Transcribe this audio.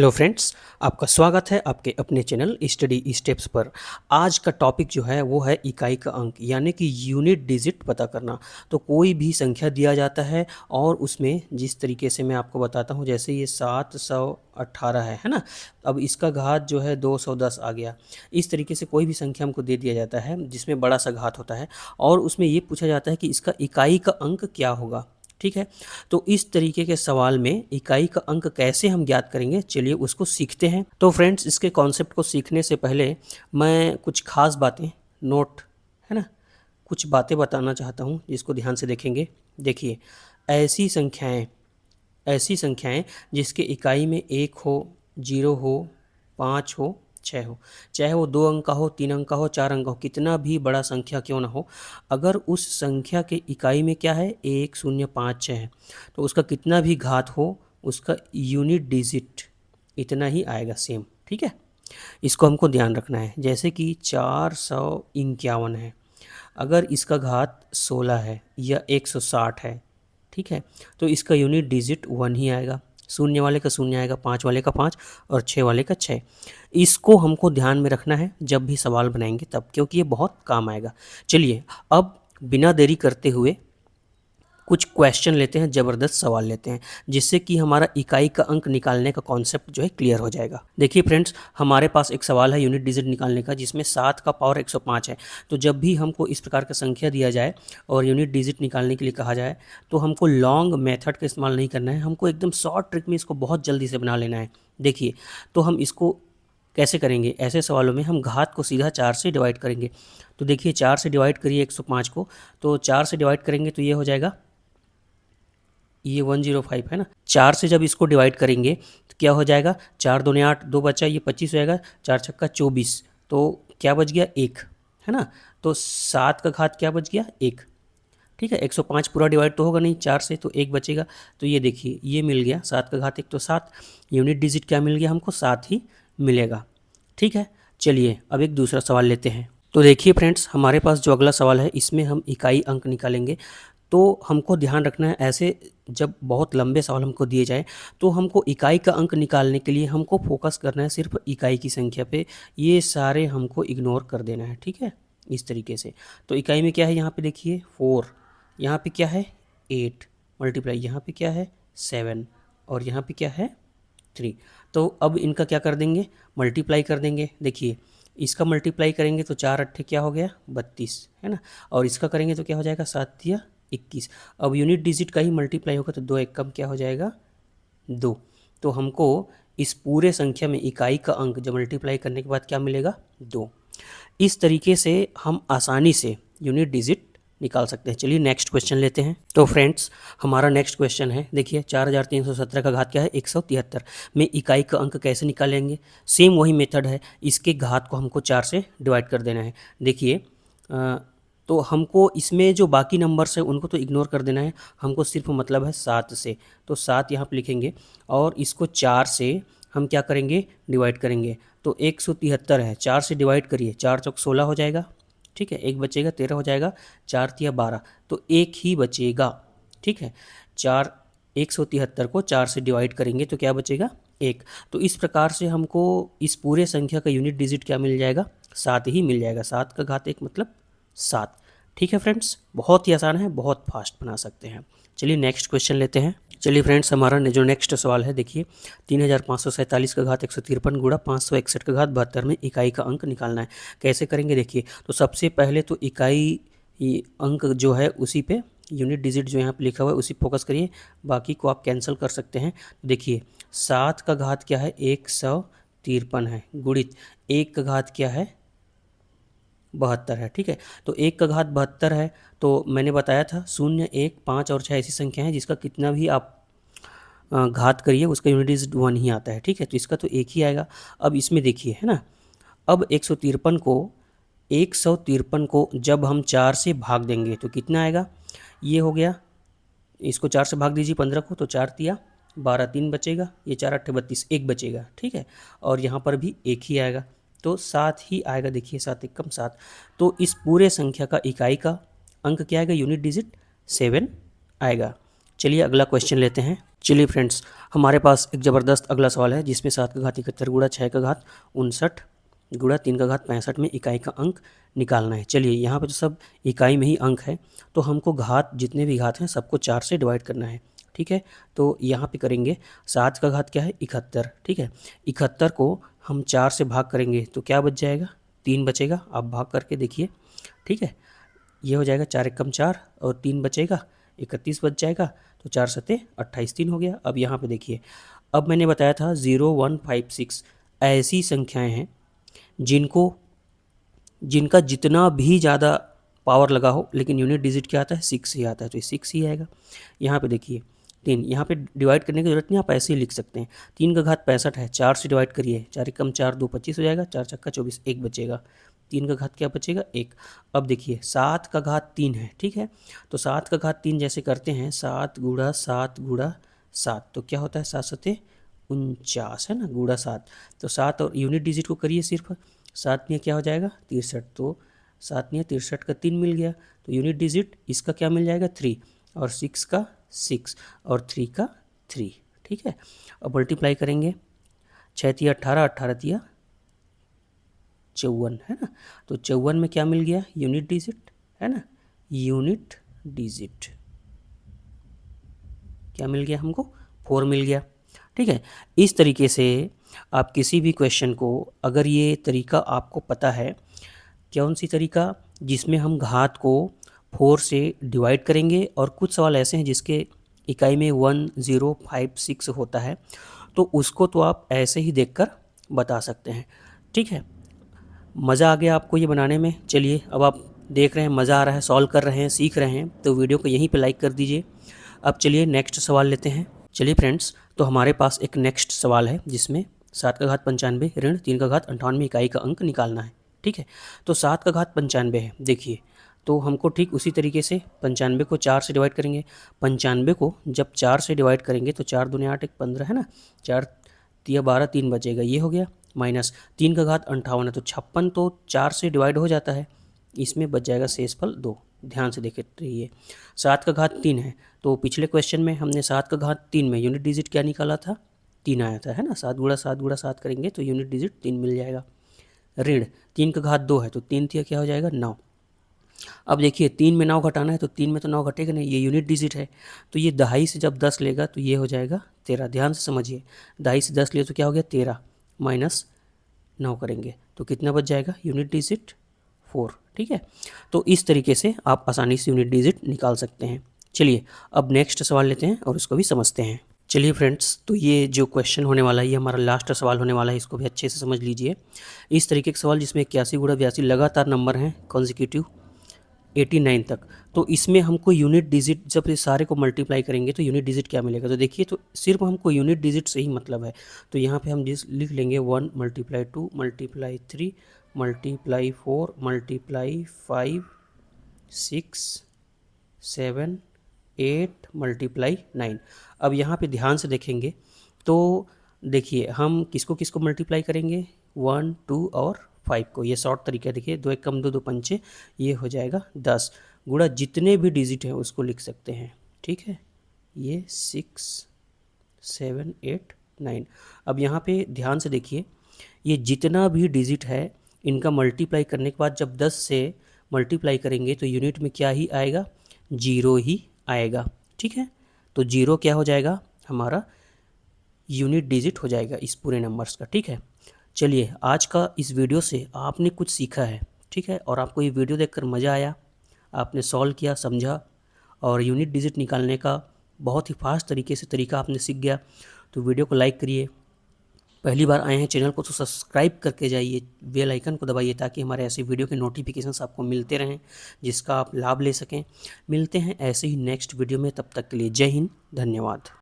Hello friends, आपका स्वागत है आपके अपने चैनल स्टडी स्टेप्स पर। आज का टॉपिक जो है वो है इकाई का अंक यानी कि यूनिट डिजिट पता करना। तो कोई भी संख्या दिया जाता है और उसमें जिस तरीके से मैं आपको बताता हूँ, जैसे ये 718 है ना। अब इसका घात जो है 210 आ गया। इस तरीके से कोई भी संख्या हमको दे दिया जाता है जिसमें बड़ा सा घात होता है और उसमें ये पूछा जाता है कि इसका इकाई का अंक क्या होगा। ठीक है, तो इस तरीके के सवाल में इकाई का अंक कैसे हम ज्ञात करेंगे, चलिए उसको सीखते हैं। तो फ्रेंड्स, इसके कॉन्सेप्ट को सीखने से पहले मैं कुछ खास बातें नोट है ना, कुछ बातें बताना चाहता हूँ जिसको ध्यान से देखेंगे। देखिए, ऐसी संख्याएं ऐसी संख्याएं जिसके इकाई में 1 हो, 0 हो, 5 हो, 6 हो, चाहे वो 2 अंक का हो, 3 अंक का हो, 4 अंक का हो, कितना भी बड़ा संख्या क्यों ना हो, अगर उस संख्या के इकाई में क्या है 1 0 5 6 है, तो उसका कितना भी घात हो उसका यूनिट डिजिट इतना ही आएगा, सेम। ठीक है, इसको हमको ध्यान रखना है। जैसे कि 451 है, अगर इसका घात 16 है या 160 है, ठीक है, तो इसका यूनिट डिजिट 1 ही आएगा। शून्य वाले का शून्य आएगा, 5 वाले का 5 और 6 वाले का 6। इसको हमको ध्यान में रखना है जब भी सवाल बनाएंगे तब, क्योंकि ये बहुत काम आएगा। चलिए अब बिना देरी करते हुए कुछ क्वेश्चन लेते हैं, ज़बरदस्त सवाल लेते हैं, जिससे कि हमारा इकाई का अंक निकालने का कॉन्सेप्ट जो है क्लियर हो जाएगा। देखिए फ्रेंड्स, हमारे पास एक सवाल है यूनिट डिजिट निकालने का, जिसमें 7 का पावर 105 है। तो जब भी हमको इस प्रकार का संख्या दिया जाए और यूनिट डिजिट निकालने के लिए कहा जाए, तो हमको लॉन्ग मेथड का इस्तेमाल नहीं करना है, हमको एकदम शॉर्ट ट्रिक में इसको बहुत जल्दी से बना लेना है। देखिए, तो हम इसको कैसे करेंगे, ऐसे सवालों में हम घात को सीधा 4 से डिवाइड करेंगे। तो देखिए, 4 से डिवाइड करिए 105 को, तो 4 से डिवाइड करेंगे तो ये हो जाएगा, ये 105 है ना। 4 से जब इसको डिवाइड करेंगे तो क्या हो जाएगा, 4 दूने 8, 2 बचा, ये 25 हो जाएगा, 4 छक्का 24, तो क्या बच गया 1, है ना। तो 7 का घात क्या बच गया 1। ठीक है, 105 पूरा डिवाइड तो होगा नहीं 4 से, तो 1 बचेगा। तो ये देखिए, ये मिल गया 7 का घात 1, तो 7। यूनिट डिजिट क्या मिल गया हमको, 7 ही मिलेगा। ठीक है, चलिए अब एक दूसरा सवाल लेते हैं। तो देखिए फ्रेंड्स, हमारे पास जो अगला सवाल है इसमें हम इकाई अंक निकालेंगे। तो हमको ध्यान रखना है, ऐसे जब बहुत लंबे सवाल हमको दिए जाए तो हमको इकाई का अंक निकालने के लिए हमको फोकस करना है सिर्फ इकाई की संख्या पे, ये सारे हमको इग्नोर कर देना है। ठीक है, इस तरीके से। तो इकाई में क्या है, यहाँ पे देखिए 4, यहाँ पे क्या है 8, मल्टीप्लाई यहाँ पे क्या है 7 और यहाँ पे क्या है 3। तो अब इनका क्या कर देंगे, मल्टीप्लाई कर देंगे। देखिए, इसका मल्टीप्लाई करेंगे तो 4 अट्ठे क्या हो गया 32, है ना। और इसका करेंगे तो क्या हो जाएगा 7 दिया 21। अब यूनिट डिजिट का ही मल्टीप्लाई होगा तो 2 एक कम क्या हो जाएगा 2। तो हमको इस पूरे संख्या में इकाई का अंक जब मल्टीप्लाई करने के बाद क्या मिलेगा 2। इस तरीके से हम आसानी से यूनिट डिजिट निकाल सकते हैं। चलिए नेक्स्ट क्वेश्चन लेते हैं। तो फ्रेंड्स, हमारा नेक्स्ट क्वेश्चन है, देखिए 4317 का घात क्या है 173 में इकाई का अंक कैसे निकालेंगे। सेम वही मेथड है, इसके घात को हमको 4 से डिवाइड कर देना है। देखिए, तो हमको इसमें जो बाकी नंबर्स हैं उनको तो इग्नोर कर देना है, हमको सिर्फ मतलब है 7 से। तो 7 यहाँ पे लिखेंगे और इसको 4 से हम क्या करेंगे डिवाइड करेंगे। तो 173 है, 4 से डिवाइड करिए, 4 चौक 16 हो जाएगा। ठीक है, एक बचेगा 13 हो जाएगा, 4 तिया 12, तो एक ही बचेगा। ठीक है, 173 को 4 से डिवाइड करेंगे तो क्या बचेगा 1। तो इस प्रकार से हमको इस पूरे संख्या का यूनिट डिजिट क्या मिल जाएगा 7 ही मिल जाएगा। 7 का घात 1 मतलब 7। ठीक है फ्रेंड्स, बहुत ही आसान है, बहुत फास्ट बना सकते हैं। चलिए नेक्स्ट क्वेश्चन लेते हैं। चलिए फ्रेंड्स, हमारा जो नेक्स्ट सवाल है, देखिए 3547 का घात 153 गुणा 561 का घात 72 में इकाई का अंक निकालना है। कैसे करेंगे, देखिए तो सबसे पहले तो इकाई अंक जो है उसी पे, यूनिट डिजिट जो यहाँ पे लिखा हुआ है उसी फोकस करिए, बाकी को आप कैंसिल कर सकते हैं। देखिए 7 का घात क्या है 153 है, गुणित 1 का घात क्या है 72 है। ठीक है, तो 1 का घात 72 है, तो मैंने बताया था 0 1 5 और 6 ऐसी संख्या है जिसका कितना भी आप घात करिए उसका यूनिट डिजिट 1 ही आता है। ठीक है, तो इसका तो 1 ही आएगा। अब इसमें देखिए, है ना, अब 153 को जब हम 4 से भाग देंगे तो कितना आएगा, ये हो गया, इसको 4 से भाग दीजिए 15 को, तो 4 तिया 12, 3 बचेगा, ये 4 अट्ठे 32, 1 बचेगा। ठीक है, और यहाँ पर भी 1 ही आएगा, तो 7 ही आएगा। देखिए 7 एक कम 7, तो इस पूरे संख्या का इकाई का अंक क्या आएगा यूनिट डिजिट 7 आएगा। चलिए अगला क्वेश्चन लेते हैं। चलिए फ्रेंड्स, हमारे पास एक ज़बरदस्त अगला सवाल है जिसमें 7 का घात 71 गुणा 6 का घात 59 गुणा 3 का घात 65 में इकाई का अंक निकालना है। चलिए यहाँ पे तो सब इकाई में ही अंक है, तो हमको घात जितने भी घात हैं सबको 4 से डिवाइड करना है। ठीक है, तो यहाँ पे करेंगे 7 का घात क्या है 71। ठीक है, 71 को हम 4 से भाग करेंगे तो क्या बच जाएगा 3 बचेगा। आप भाग करके देखिए। ठीक है, ये हो जाएगा 4 एकम 4 और 3 बचेगा 31 बच जाएगा, तो 4 सते 28 3 हो गया। अब यहाँ पे देखिए, अब मैंने बताया था 0 1 5 6 ऐसी संख्याएं हैं जिनका जितना भी ज़्यादा पावर लगा हो लेकिन यूनिट डिजिट क्या आता है 6 ही आता है, तो ये 6 ही आएगा। यहाँ पे देखिए 3, यहाँ पे डिवाइड करने की जरूरत नहीं, आप ऐसे ही लिख सकते हैं। 3 का घात 65 है, 4 से डिवाइड करिए, 4 एकम 4 2 25 हो जाएगा, 4 छक्का 24 1 बचेगा। 3 का घात क्या बचेगा 1। अब देखिए 7 का घात 3 है। ठीक है, तो 7 का घात 3 जैसे करते हैं 7 गुणा 7 गुणा 7, तो क्या होता है 7 सते 49 है ना, गुणा 7। तो 7 और यूनिट डिजिट को करिए सिर्फ, 7 में क्या हो जाएगा 63, तो 7 में 63 का 3 मिल गया, तो यूनिट डिजिट इसका क्या मिल जाएगा 3 और 6 का 6 और 3 का 3। ठीक है, अब मल्टीप्लाई करेंगे 6 तिया 18 18 तिया 54 है ना, तो 54 में क्या मिल गया यूनिट डिजिट है ना, यूनिट डिजिट क्या मिल गया हमको 4 मिल गया। ठीक है, इस तरीके से आप किसी भी क्वेश्चन को, अगर ये तरीका आपको पता है, कौन सी तरीका, जिसमें हम घात को 4 से डिवाइड करेंगे और कुछ सवाल ऐसे हैं जिसके इकाई में 1 0 5 6 होता है, तो उसको तो आप ऐसे ही देखकर बता सकते हैं। ठीक है, मज़ा आ गया आपको ये बनाने में। चलिए अब आप देख रहे हैं मज़ा आ रहा है, सॉल्व कर रहे हैं, सीख रहे हैं, तो वीडियो को यहीं पे लाइक कर दीजिए। अब चलिए नेक्स्ट सवाल लेते हैं। चलिए फ्रेंड्स, तो हमारे पास एक नेक्स्ट सवाल है जिसमें 7 का घात 95 ऋण 3 का घात 58 इकाई का अंक निकालना है। ठीक है, तो 7 का घात 95 है। देखिए, तो हमको ठीक उसी तरीके से 95 को 4 से डिवाइड करेंगे। 95 को जब 4 से डिवाइड करेंगे तो 4 दूनी 8 1 15 है ना, 4 तिया 12 3 बचेगा, ये हो गया। माइनस 3 का घात 58 है, तो 56 तो 4 से डिवाइड हो जाता है, इसमें बच जाएगा शेषफल 2। ध्यान से देखे रहिए। 7 का घात 3 है, तो पिछले क्वेश्चन में हमने 7 का घात 3 में यूनिट डिजिट क्या निकाला था 3 आया था है ना, 7 गुणा 7 करेंगे तो यूनिट डिजिट 3 मिल जाएगा। ऋण 3 का घात 2 है, तो 3 तिया क्या हो जाएगा 9। अब देखिए 3 में 9 घटाना है, तो 3 में तो 9 घटेगा नहीं, ये यूनिट डिजिट है, तो ये दहाई से जब 10 लेगा तो ये हो जाएगा 13। ध्यान से समझिए, दहाई से 10 लिए तो क्या हो गया 13, माइनस 9 करेंगे तो कितना बच जाएगा यूनिट डिजिट 4। ठीक है, तो इस तरीके से आप आसानी से यूनिट डिजिट निकाल सकते हैं। चलिए अब नेक्स्ट सवाल लेते हैं और इसको भी समझते हैं। चलिए फ्रेंड्स, तो ये जो क्वेश्चन होने वाला है ये हमारा लास्ट सवाल होने वाला है, इसको भी अच्छे से समझ लीजिए। इस तरीके के सवाल जिसमें 81 गुणा 82 लगातार नंबर हैं कॉन्जिक्यूटिव 89 तक, तो इसमें हमको यूनिट डिजिट जब ये सारे को मल्टीप्लाई करेंगे तो यूनिट डिजिट क्या मिलेगा, तो देखिए, तो सिर्फ हमको यूनिट डिजिट से ही मतलब है, तो यहाँ पे हम लिख लेंगे 1 × 2 × 3 × 4 × 5 6 7 8 × 9। अब यहाँ पे ध्यान से देखेंगे तो देखिए हम किसको किसको मल्टीप्लाई करेंगे 1 2 और 5 को, ये शॉर्ट तरीका देखिए, 2 1 कम 2 2 पंचे, ये हो जाएगा 10 गुणा जितने भी डिजिट हैं उसको लिख सकते हैं। ठीक है, ये 6 7 8 9। अब यहाँ पे ध्यान से देखिए, ये जितना भी डिजिट है इनका मल्टीप्लाई करने के बाद जब 10 से मल्टीप्लाई करेंगे तो यूनिट में क्या ही आएगा 0 ही आएगा। ठीक है, तो 0 क्या हो जाएगा हमारा यूनिट डिजिट हो जाएगा इस पूरे नंबर्स का। ठीक है, चलिए आज का इस वीडियो से आपने कुछ सीखा है। ठीक है, और आपको ये वीडियो देखकर मज़ा आया, आपने सॉल्व किया, समझा और यूनिट डिजिट निकालने का बहुत ही फास्ट तरीके से तरीका आपने सीख गया, तो वीडियो को लाइक करिए। पहली बार आए हैं चैनल को तो सब्सक्राइब करके जाइए, बेल आइकन को दबाइए ताकि हमारे ऐसे वीडियो के नोटिफिकेशंस आपको मिलते रहें जिसका आप लाभ ले सकें। मिलते हैं ऐसे ही नेक्स्ट वीडियो में, तब तक के लिए जय हिंद, धन्यवाद।